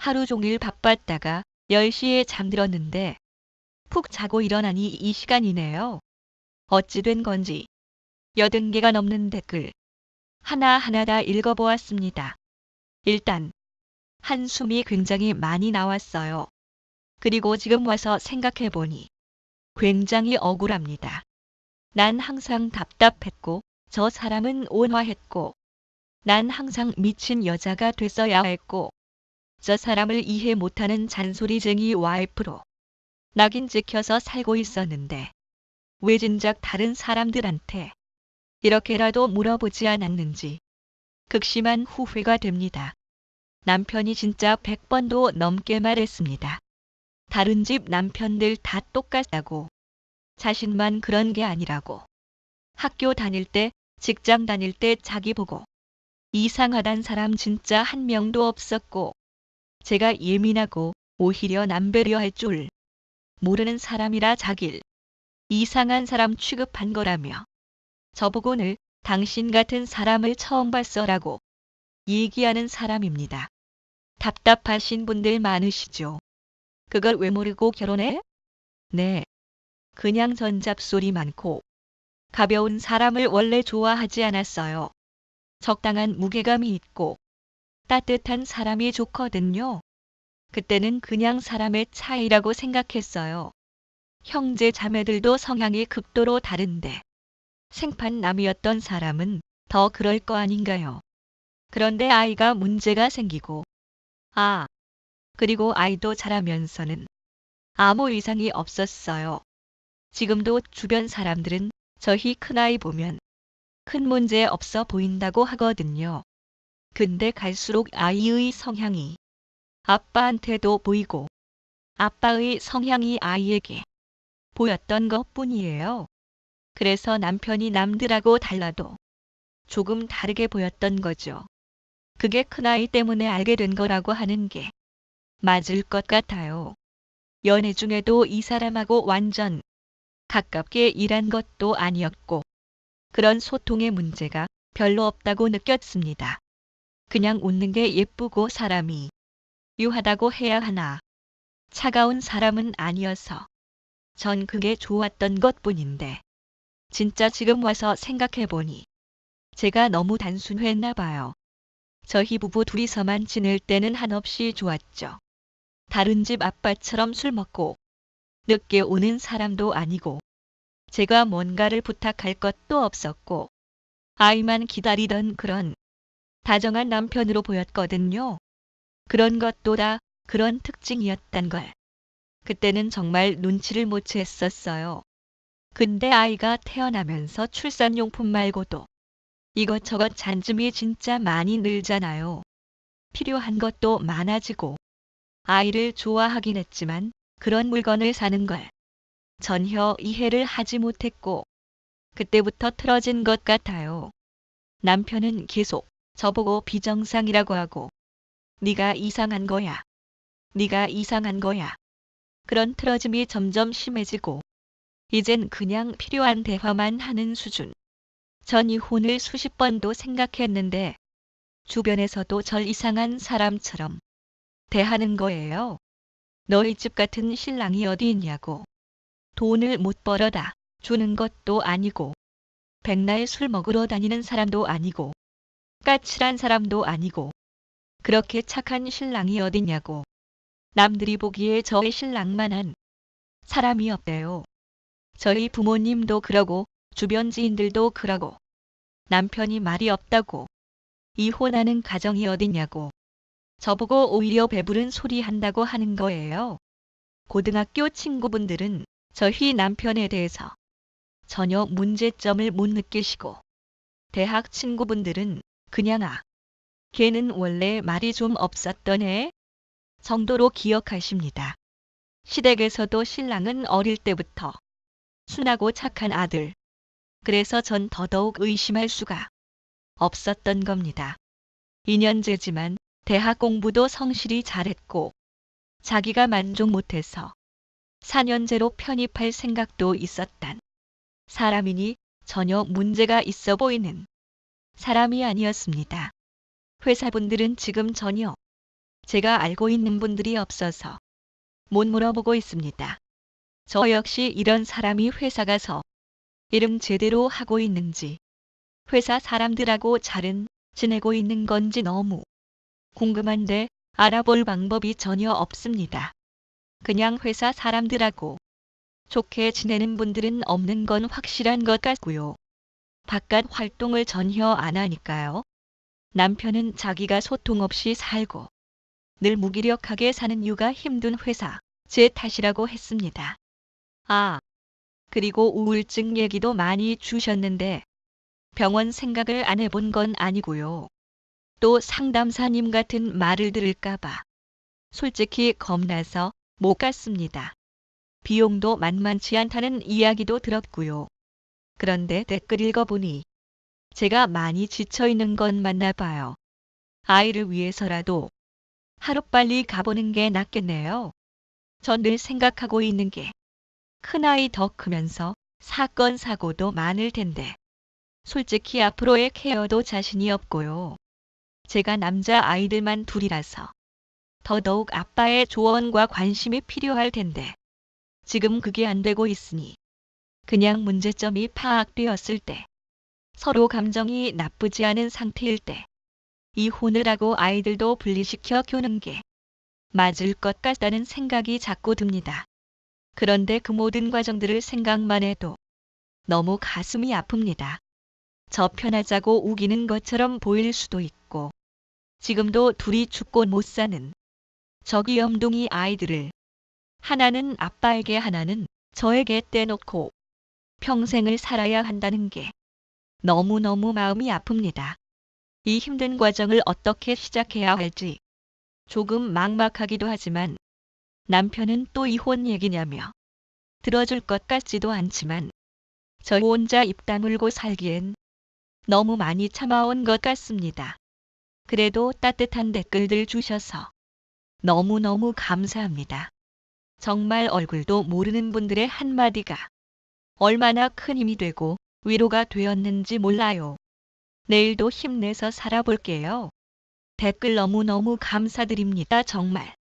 하루 종일 바빴다가 10시에 잠들었는데 푹 자고 일어나니 이 시간이네요. 어찌 된 건지 80개가 넘는 댓글 하나하나 다 읽어보았습니다. 일단 한숨이 굉장히 많이 나왔어요. 그리고 지금 와서 생각해보니 굉장히 억울합니다. 난 항상 답답했고 저 사람은 온화했고 난 항상 미친 여자가 됐어야 했고 저 사람을 이해 못하는 잔소리쟁이 와이프로 낙인 찍혀서 살고 있었는데 왜 진작 다른 사람들한테 이렇게라도 물어보지 않았는지 극심한 후회가 됩니다. 남편이 진짜 100번도 넘게 말했습니다. 다른 집 남편들 다 똑같다고. 자신만 그런 게 아니라고. 학교 다닐 때, 직장 다닐 때 자기 보고 이상하단 사람 진짜 한 명도 없었고 제가 예민하고 오히려 남 배려할 줄 모르는 사람이라 자길 이상한 사람 취급한 거라며 저보고 늘 당신 같은 사람을 처음 봤어라고 얘기하는 사람입니다. 답답하신 분들 많으시죠? 그걸 왜 모르고 결혼해? 네. 그냥 전잡소리 많고 가벼운 사람을 원래 좋아하지 않았어요. 적당한 무게감이 있고 따뜻한 사람이 좋거든요. 그때는 그냥 사람의 차이라고 생각했어요. 형제 자매들도 성향이 극도로 다른데 생판남이었던 사람은 더 그럴 거 아닌가요? 그런데 아이가 문제가 생기고 그리고 아이도 자라면서는 아무 이상이 없었어요. 지금도 주변 사람들은 저희 큰아이 보면 큰 문제 없어 보인다고 하거든요. 근데 갈수록 아이의 성향이 아빠한테도 보이고 아빠의 성향이 아이에게 보였던 것뿐이에요. 그래서 남편이 남들하고 달라도 조금 다르게 보였던 거죠. 그게 큰아이 때문에 알게 된 거라고 하는 게 맞을 것 같아요. 연애 중에도 이 사람하고 완전 가깝게 일한 것도 아니었고 그런 소통의 문제가 별로 없다고 느꼈습니다. 그냥 웃는 게 예쁘고 사람이 유하다고 해야 하나. 차가운 사람은 아니어서 전 그게 좋았던 것뿐인데 진짜 지금 와서 생각해보니 제가 너무 단순했나 봐요. 저희 부부 둘이서만 지낼 때는 한없이 좋았죠. 다른 집 아빠처럼 술 먹고 늦게 오는 사람도 아니고 제가 뭔가를 부탁할 것도 없었고 아이만 기다리던 그런 다정한 남편으로 보였거든요. 그런 것도 다 그런 특징이었단 걸. 그때는 정말 눈치를 못 챘었어요. 근데 아이가 태어나면서 출산용품 말고도 이것저것 잔짐이 진짜 많이 늘잖아요. 필요한 것도 많아지고 아이를 좋아하긴 했지만 그런 물건을 사는 걸 전혀 이해를 하지 못했고 그때부터 틀어진 것 같아요. 남편은 계속 저보고 비정상이라고 하고 네가 이상한 거야. 네가 이상한 거야. 그런 틀어짐이 점점 심해지고 이젠 그냥 필요한 대화만 하는 수준. 전 이혼을 수십 번도 생각했는데 주변에서도 절 이상한 사람처럼 대하는 거예요. 너희 집 같은 신랑이 어디 있냐고. 돈을 못 벌어다 주는 것도 아니고 백날 술 먹으러 다니는 사람도 아니고 까칠한 사람도 아니고 그렇게 착한 신랑이 어디냐고. 남들이 보기에 저의 신랑만한 사람이 없대요. 저희 부모님도 그러고 주변 지인들도 그러고 남편이 말이 없다고 이혼하는 가정이 어디냐고 저보고 오히려 배부른 소리 한다고 하는 거예요. 고등학교 친구분들은 저희 남편에 대해서 전혀 문제점을 못 느끼시고 대학 친구분들은 그냥 걔는 원래 말이 좀 없었던 애 정도로 기억하십니다. 시댁에서도 신랑은 어릴 때부터 순하고 착한 아들. 그래서 전 더더욱 의심할 수가 없었던 겁니다. 2년제지만 대학 공부도 성실히 잘했고 자기가 만족 못해서 4년제로 편입할 생각도 있었단 사람이니 전혀 문제가 있어 보이는 사람이 아니었습니다. 회사분들은 지금 전혀 제가 알고 있는 분들이 없어서 못 물어보고 있습니다. 저 역시 이런 사람이 회사 가서 일은 제대로 하고 있는지, 회사 사람들하고 잘은 지내고 있는 건지 너무 궁금한데 알아볼 방법이 전혀 없습니다. 그냥 회사 사람들하고 좋게 지내는 분들은 없는 건 확실한 것 같고요. 바깥 활동을 전혀 안 하니까요. 남편은 자기가 소통 없이 살고 늘 무기력하게 사는 이유가 힘든 회사, 제 탓이라고 했습니다. 아, 그리고 우울증 얘기도 많이 주셨는데 병원 생각을 안 해본 건 아니고요. 또 상담사님 같은 말을 들을까봐 솔직히 겁나서 못 갔습니다. 비용도 만만치 않다는 이야기도 들었고요. 그런데 댓글 읽어보니 제가 많이 지쳐있는 건 맞나 봐요. 아이를 위해서라도 하루빨리 가보는 게 낫겠네요. 전 늘 생각하고 있는 게 큰아이 더 크면서 사건 사고도 많을 텐데 솔직히 앞으로의 케어도 자신이 없고요. 제가 남자 아이들만 둘이라서 더더욱 아빠의 조언과 관심이 필요할 텐데 지금 그게 안 되고 있으니 그냥 문제점이 파악되었을 때 서로 감정이 나쁘지 않은 상태일 때 이혼을 하고 아이들도 분리시켜 교는 게 맞을 것 같다는 생각이 자꾸 듭니다. 그런데 그 모든 과정들을 생각만 해도 너무 가슴이 아픕니다. 저 편하자고 우기는 것처럼 보일 수도 있고 지금도 둘이 죽고 못 사는 저기 염둥이 아이들을 하나는 아빠에게 하나는 저에게 떼놓고 평생을 살아야 한다는 게 너무너무 마음이 아픕니다. 이 힘든 과정을 어떻게 시작해야 할지 조금 막막하기도 하지만 남편은 또 이혼 얘기냐며 들어줄 것 같지도 않지만 저 혼자 입 다물고 살기엔 너무 많이 참아온 것 같습니다. 그래도 따뜻한 댓글들 주셔서 너무너무 감사합니다. 정말 얼굴도 모르는 분들의 한마디가 얼마나 큰 힘이 되고 위로가 되었는지 몰라요. 내일도 힘내서 살아볼게요. 댓글 너무너무 감사드립니다. 정말.